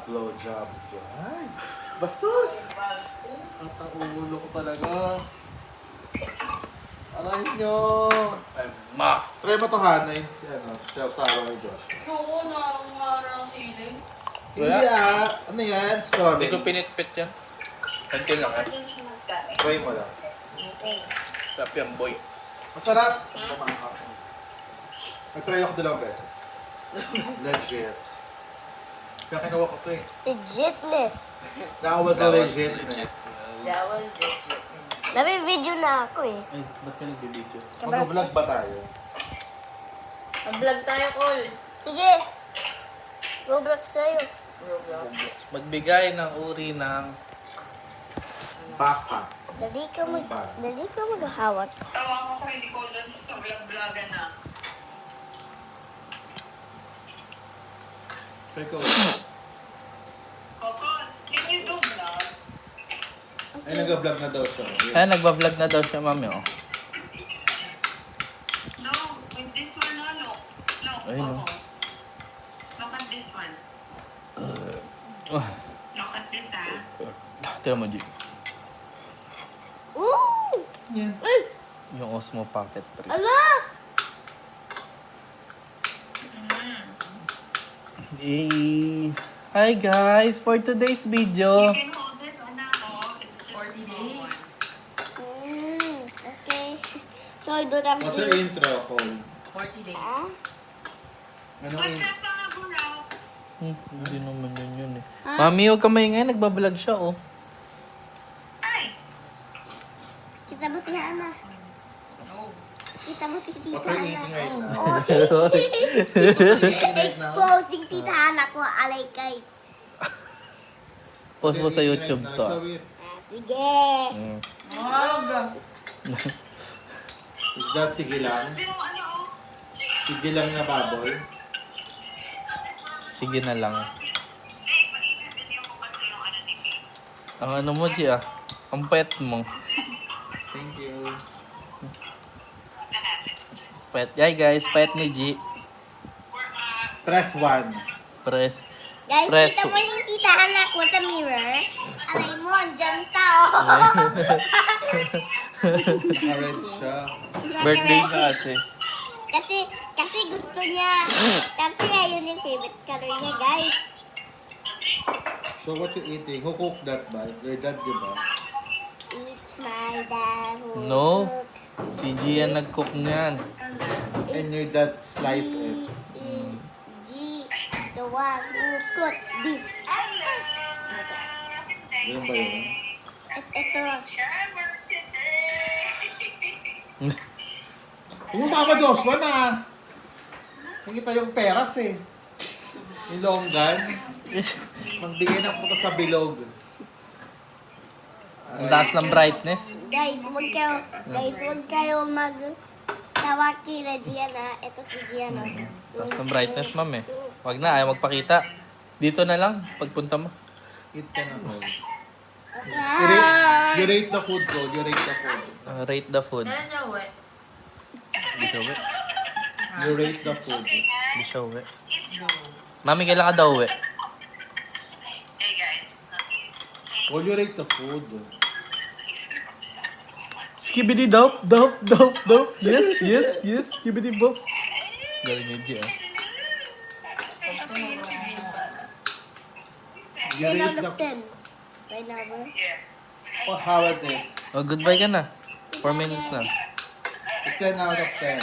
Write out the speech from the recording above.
Blowjob. Ay, bastos! Ulo ko talaga. Aray nyo! Ay, ma! Try mo to, Hana, yung sawa ni Josh. Oo, nakakungara ang feeling. Hindi ano yan? Hindi Strawberry. ko pinitpit yan. Kantin lang eh. Try mo lang. Sarap yan, boy. Masarap! Nag-try ako dalawang beses. Legit. Kaya kinuha ko to eh. Legitness. That was a legitness. That was it. Nabi-video na ako eh. Ay, ba't ka nagbibideo? Mag-vlog ba tayo? Mag-vlog tayo, Col. Sige. Roblox tayo. Roblox. Magbigay ng uri ng... Baka. Dali ka maghahawat. Tawa ko kay Nicole doon sa vlog-vlogan na. Try ko. Coco, can you do vlog? Ay, nag-vlog na daw siya. Ay, nagbablog na daw siya, mami, oh. No, with this one, no, look. Look, Ay, no. Coco. Look at this one. Look at this, ah. Tira mo, G. Ooh! Yan. Ay! Yung Osmo Pocket 3. Ala! Hi guys! For today's video, You can hold this one now, oh. It's just a small one. Okay. So, I do that What's your intro, Cole? 40 days. Ah? Anong What's intro? up, mga buraks? hindi naman yun eh. Mami, huwag ka maingay, nagbablog siya, oh. Ay! Kita mo si Hana. No. Kita mo si Tita What are you Hana. eating right now? Oh, exposing Tita Hana ko. Alay guys. Post mo sa YouTube to. Show it. Sige. Wag! Is that sigilang? Gusto mo ano, oh? Sigilang na baboy? Sige na lang. Eh, pag-ibigyan ko kasi yung ano ni Kate. Ang ano mo, G, ah. Ang pet mo. Thank you. Pet. Yay, guys. Pet ni G. Press 1. Press. Guys, Preso. kita mo yung Tita Hana ko sa mirror. Alay mo, andyan tao. Naka-red siya. Birthday na kasi. Kasi gusto niya. Kasi ayun yung favorite color niya, guys. So what you eating? Who cooked that ba? Your dad, di ba? It's my dad who No. cook. Si G yan nag-cook niyan. And your dad sliced it. G, the one who cook this. Ganun ba yun? Ito. Huwag mo sama Joshua na. Nakita yung peras eh. Yung longgan. Magbigay ng puto sa bilog. Ang taas ng brightness. Guys, huwag kayo tawag kila Gianna. Ito si Gianna. Taas ng brightness, ma'am eh. Wag na, ayaw magpakita. Dito na lang, pagpunta mo. Eat ka na ko. Ah! You rate the food ko. You rate the food. Rate the food. Kailan niya uwi? Di siya uwi. You rate the food. Di siya uwi. Mami, kailan ka daw uwi? Hey guys. Well, you rate the food. Skibidi dope, dope, dope, dope. Yes, yes, yes. Skibidi bop. Galing ni G, ah. You 10 rate out the of 10. Right now, bro. Oh, how was it? Oh, goodbye ka na. 4 minutes na. It's 10 out of 10.